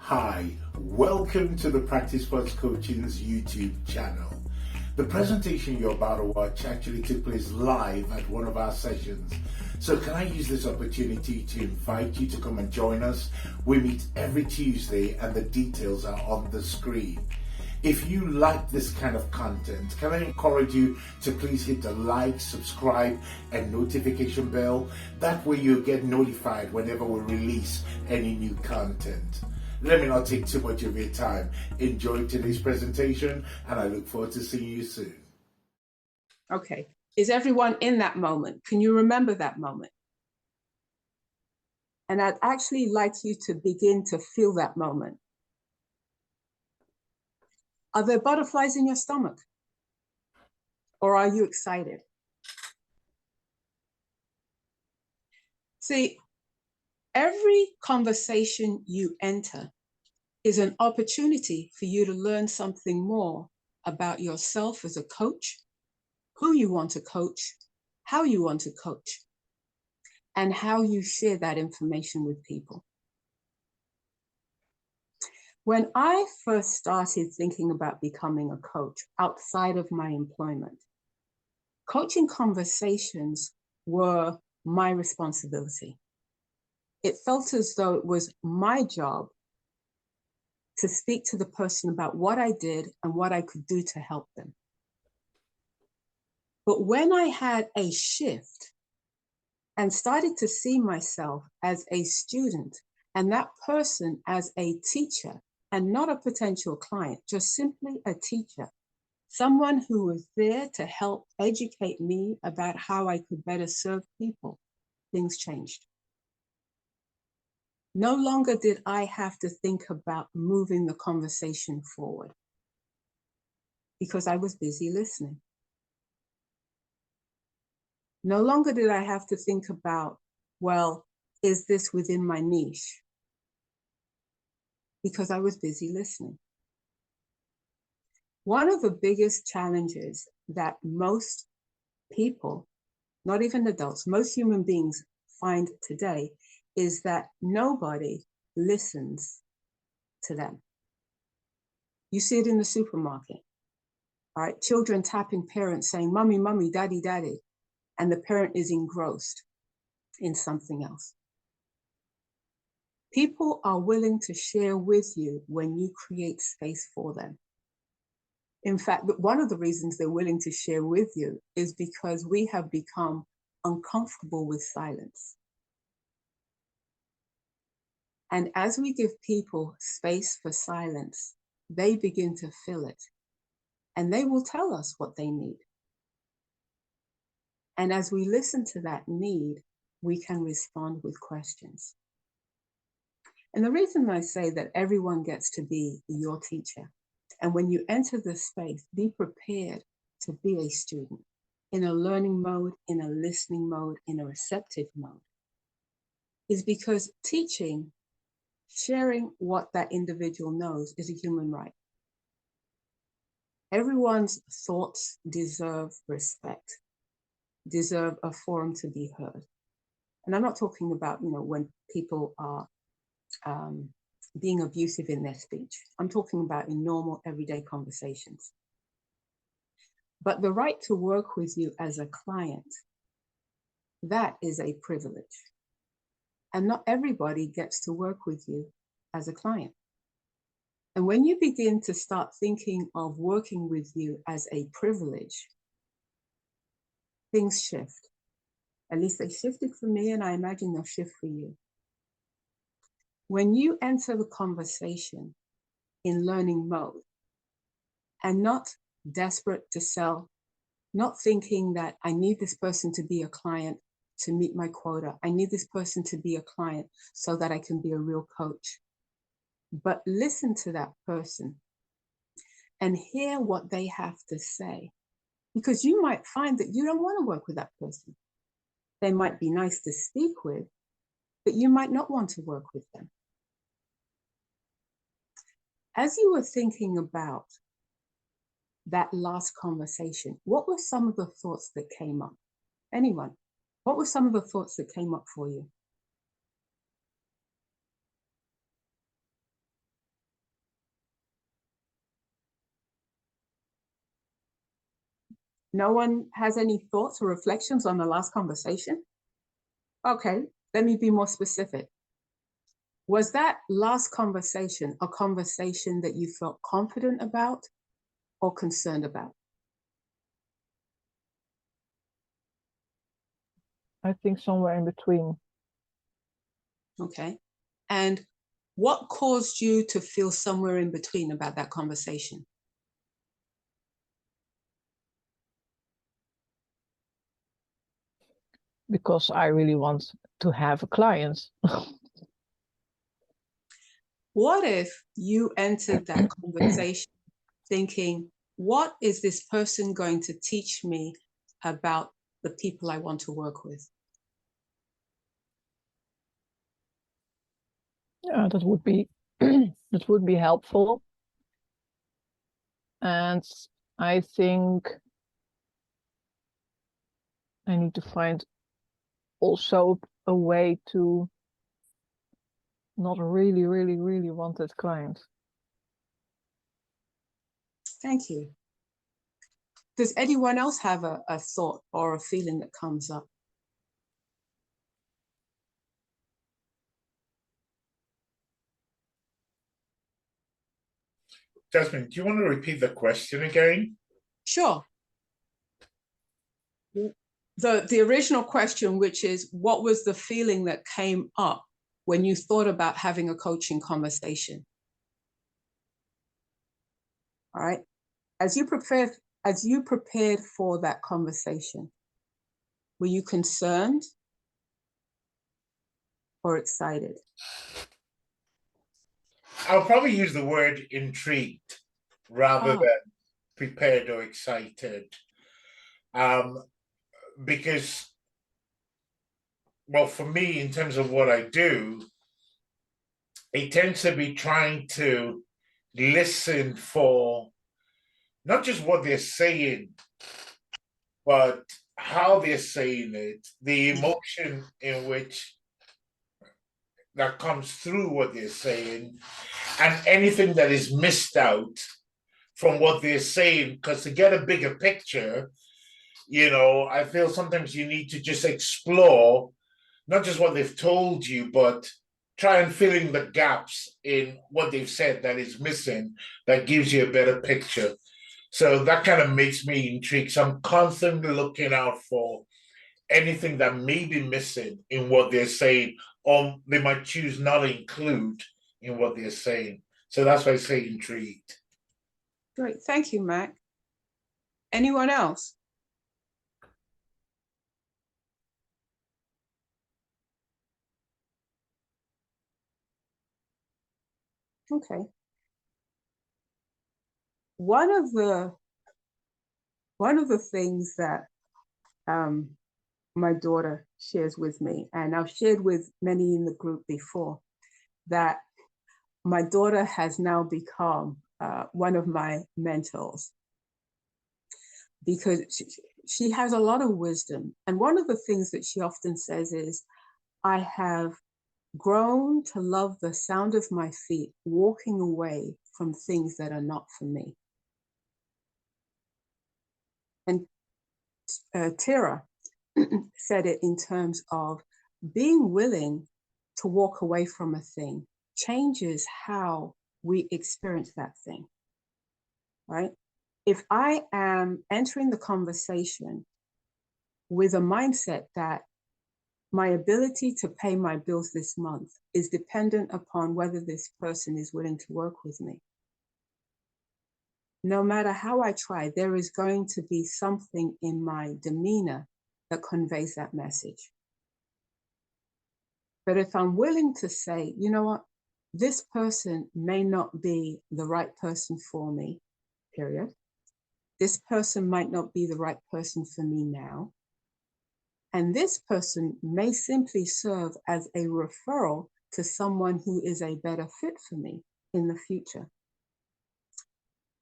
Hi, welcome to the Practice First Coaching's YouTube channel. The presentation you're about to watch actually took place live at one of our sessions. So can I use this opportunity to invite you to come and join us? We meet every Tuesday and the details are on the screen. If you like this kind of content, can I encourage you to please hit the like, subscribe, and notification bell? That way you'll get notified whenever we release any new content. Let me not take too much of your time. Enjoy today's presentation, and I look forward to seeing you soon. Okay, is everyone in that moment? Can you remember that moment? And I'd actually like you to begin to feel that moment. Are there butterflies in your stomach? Or are you excited? See, every conversation you enter is an opportunity for you to learn something more about yourself as a coach, who you want to coach, how you want to coach, and how you share that information with people. When I first started thinking about becoming a coach outside of my employment, coaching conversations were my responsibility. It felt as though it was my job to speak to the person about what I did and what I could do to help them. But when I had a shift and started to see myself as a student and that person as a teacher and not a potential client, just simply a teacher, someone who was there to help educate me about how I could better serve people, things changed. No longer did I have to think about moving the conversation forward because I was busy listening. No longer did I have to think about, well, is this within my niche? Because I was busy listening. One of the biggest challenges that most people, not even adults, most human beings find today is that nobody listens to them. You see it in the supermarket, all right? Children tapping parents saying, mommy, mommy, daddy, daddy, and the parent is engrossed in something else. People are willing to share with you when you create space for them. In fact, one of the reasons they're willing to share with you is because we have become uncomfortable with silence. And as we give people space for silence, they begin to fill it. And they will tell us what they need. And as we listen to that need, we can respond with questions. And the reason I say that everyone gets to be your teacher, and when you enter this space, be prepared to be a student in a learning mode, in a listening mode, in a receptive mode, is because teaching, sharing what that individual knows is a human right. Everyone's thoughts deserve respect, deserve a forum to be heard. And I'm not talking about, when people are being abusive in their speech. I'm talking about in normal, everyday conversations. But the right to work with you as a client, that is a privilege. And not everybody gets to work with you as a client. And when you begin to start thinking of working with you as a privilege, things shift. At least they shifted for me, and I imagine they'll shift for you. When you enter the conversation in learning mode and not desperate to sell, not thinking that I need this person to be a client to meet my quota, I need this person to be a client so that I can be a real coach, but listen to that person and hear what they have to say, because you might find that you don't want to work with that person. They might be nice to speak with, but you might not want to work with them. As you were thinking about that last conversation, what were some of the thoughts that came up? Anyone? What were some of the thoughts that came up for you? No one has any thoughts or reflections on the last conversation? Okay, let me be more specific. Was that last conversation a conversation that you felt confident about or concerned about? I think somewhere in between. Okay. And what caused you to feel somewhere in between about that conversation? Because I really want to have a client. What if you entered that conversation thinking, what is this person going to teach me about the people I want to work with? Yeah, that would be that would be helpful. And I think I need to find also a way to not really want that client. Thank you. Does anyone else have a thought or a feeling that comes up? Jasmine, do you want to repeat the question again? Sure. The original question, which is, what was the feeling that came up when you thought about having a coaching conversation? All right. As you prepared for that conversation, were you concerned or excited? I'll probably use the word intrigued rather than prepared or excited. Because, well, for me, in terms of what I do, it tends to be trying to listen for not just what they're saying, but how they're saying it, the emotion in which that comes through what they're saying, and anything that is missed out from what they're saying. Because to get a bigger picture, I feel sometimes you need to just explore not just what they've told you, but try and fill in the gaps in what they've said that is missing, that gives you a better picture. So that kind of makes me intrigued. So I'm constantly looking out for anything that may be missing in what they're saying, or they might choose not to include in what they're saying. So that's why I say intrigued. Great. Thank you, Mac. Anyone else? Okay. One of the things that my daughter shares with me, and I've shared with many in the group before, that my daughter has now become one of my mentors, because she has a lot of wisdom. And one of the things that she often says is, I have grown to love the sound of my feet walking away from things that are not for me. And Tira said it in terms of being willing to walk away from a thing changes how we experience that thing, right? If I am entering the conversation with a mindset that my ability to pay my bills this month is dependent upon whether this person is willing to work with me, no matter how I try, there is going to be something in my demeanor that conveys that message. But if I'm willing to say, you know what, this person may not be the right person for me, period. This person might not be the right person for me now. And this person may simply serve as a referral to someone who is a better fit for me in the future.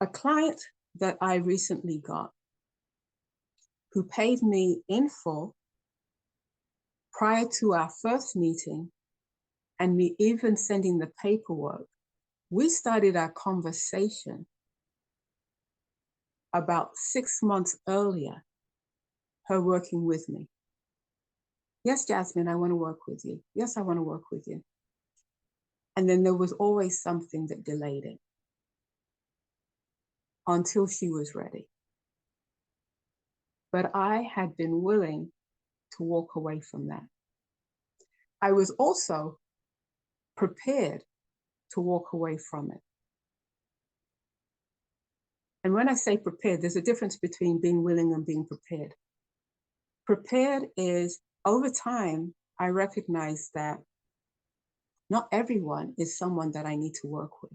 A client that I recently got, who paid me in full prior to our first meeting and me even sending the paperwork, we started our conversation about 6 months earlier, her working with me. Yes, Jasmine, I want to work with you. Yes, I want to work with you. And then there was always something that delayed it until she was ready. But I had been willing to walk away from that. I was also prepared to walk away from it. And when I say prepared, there's a difference between being willing and being prepared. Prepared is, over time, I recognize that not everyone is someone that I need to work with.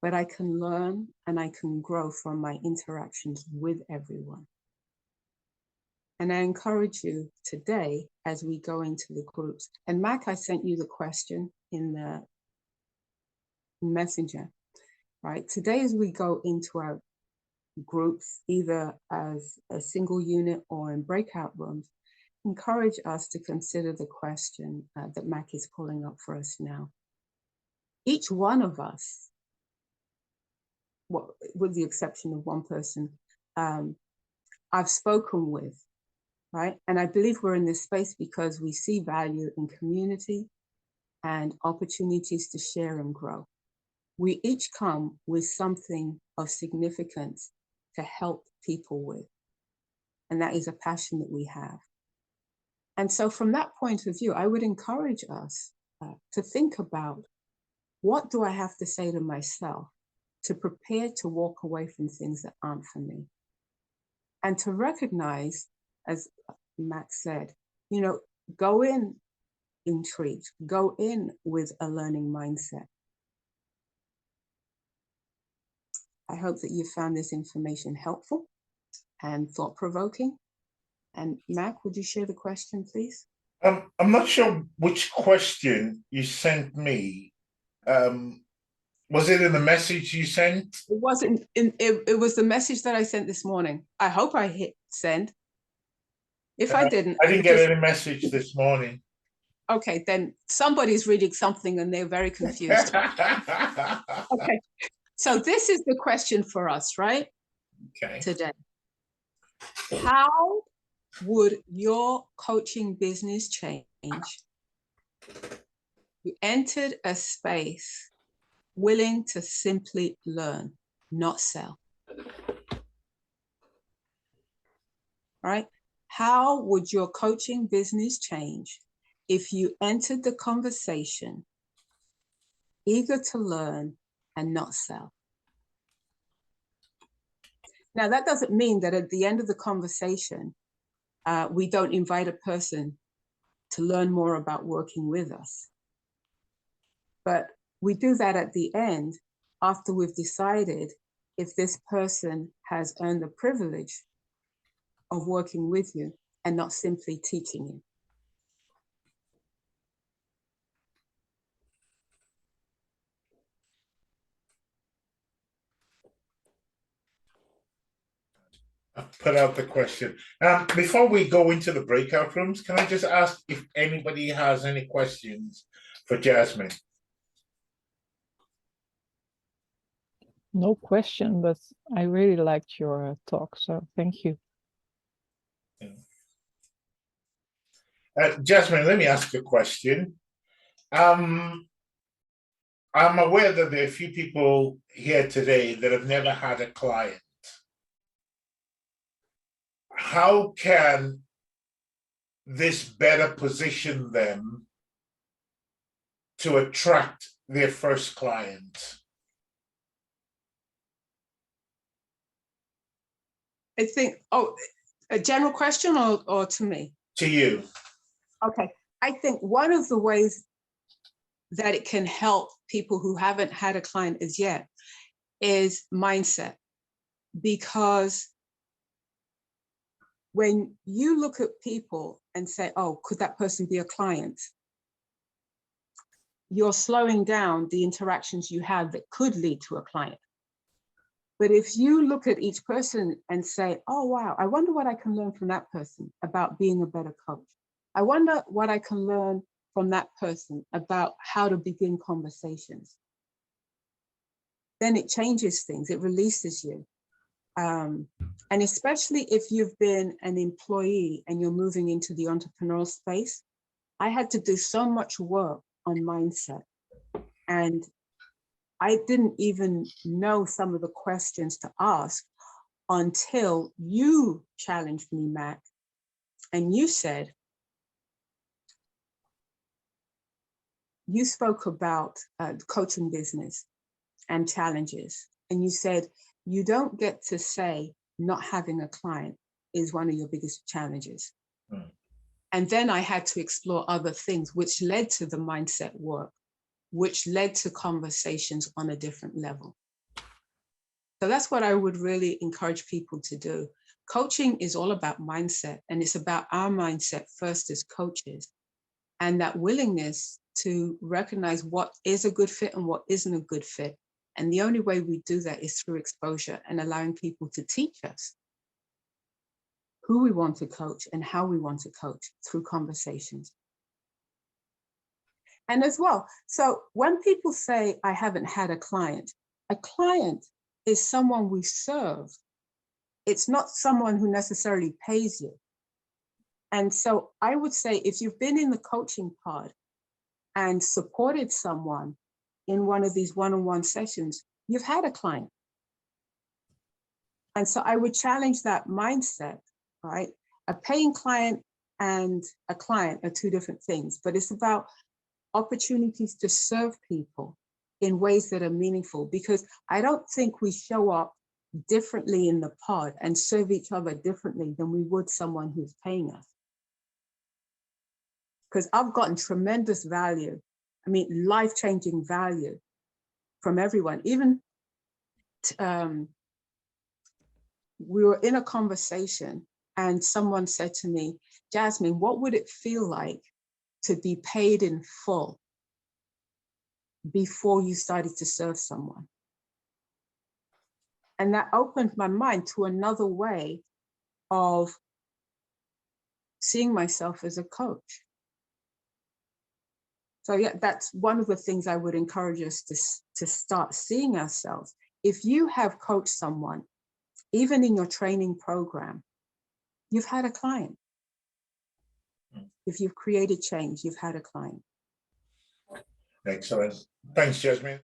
But I can learn and I can grow from my interactions with everyone. And I encourage you today, as we go into the groups, and Mac, I sent you the question in the messenger, right? Today, as we go into our groups, either as a single unit or in breakout rooms, encourage us to consider the question that Mac is pulling up for us now. Each one of us, well, with the exception of one person, I've spoken with, right? And I believe we're in this space because we see value in community and opportunities to share and grow. We each come with something of significance to help people with. And that is a passion that we have. And so from that point of view, I would encourage us to think about, what do I have to say to myself to prepare to walk away from things that aren't for me? And to recognize, as Max said, you know, go in intrigued, go in with a learning mindset. I hope that you found this information helpful and thought-provoking. And Mac, would you share the question, please? I'm not sure which question you sent me. Was it in the message you sent? It wasn't. It was the message that I sent this morning. I hope I hit send. If I didn't, I didn't get any message this morning. Okay, then somebody's reading something and they're very confused. Okay, so this is the question for us, right? Okay. Today. How would your coaching business change? You entered a space willing to simply learn, not sell. Right? How would your coaching business change if you entered the conversation eager to learn and not sell? Now, that doesn't mean that at the end of the conversation, we don't invite a person to learn more about working with us. But we do that at the end after we've decided if this person has earned the privilege of working with you and not simply teaching you. I'll put out the question. Before we go into the breakout rooms, can I just ask if anybody has any questions for Jasmine? No question, but I really liked your talk, so thank you. Jasmine, let me ask a question. I'm aware that there are a few people here today that have never had a client. How can this better position them to attract their first client? I think, a general question or to me? To you. Okay, I think one of the ways that it can help people who haven't had a client as yet is mindset. Because when you look at people and say, oh, could that person be a client? You're slowing down the interactions you have that could lead to a client. But if you look at each person and say, oh, wow, I wonder what I can learn from that person about being a better coach. I wonder what I can learn from that person about how to begin conversations. then it changes things, it releases you. And especially if you've been an employee and you're moving into the entrepreneurial space, I had to do so much work on mindset. And I didn't even know some of the questions to ask until you challenged me, Mac. And you said, you spoke about the coaching business and challenges. And you said, you don't get to say not having a client is one of your biggest challenges. Mm. And then I had to explore other things, which led to the mindset work, which led to conversations on a different level. So that's what I would really encourage people to do. Coaching is all about mindset, and it's about our mindset first as coaches, and that willingness to recognize what is a good fit and what isn't a good fit. And the only way we do that is through exposure and allowing people to teach us who we want to coach and how we want to coach through conversations. And as well, so when people say, I haven't had a client is someone we serve. It's not someone who necessarily pays you. And so I would say, if you've been in the coaching pod and supported someone in one of these one-on-one sessions, you've had a client. And so I would challenge that mindset, right? A paying client and a client are two different things, but it's about opportunities to serve people in ways that are meaningful, because I don't think we show up differently in the pod and serve each other differently than we would someone who's paying us. Because I've gotten tremendous value, I mean, life-changing value from everyone. Even we were in a conversation and someone said to me, Jasmine, what would it feel like to be paid in full before you started to serve someone? And that opened my mind to another way of seeing myself as a coach. So yeah, that's one of the things I would encourage us to start seeing ourselves. If you have coached someone, even in your training program, you've had a client. If you've created change, you've had a client. Excellent. Thanks, Jasmine.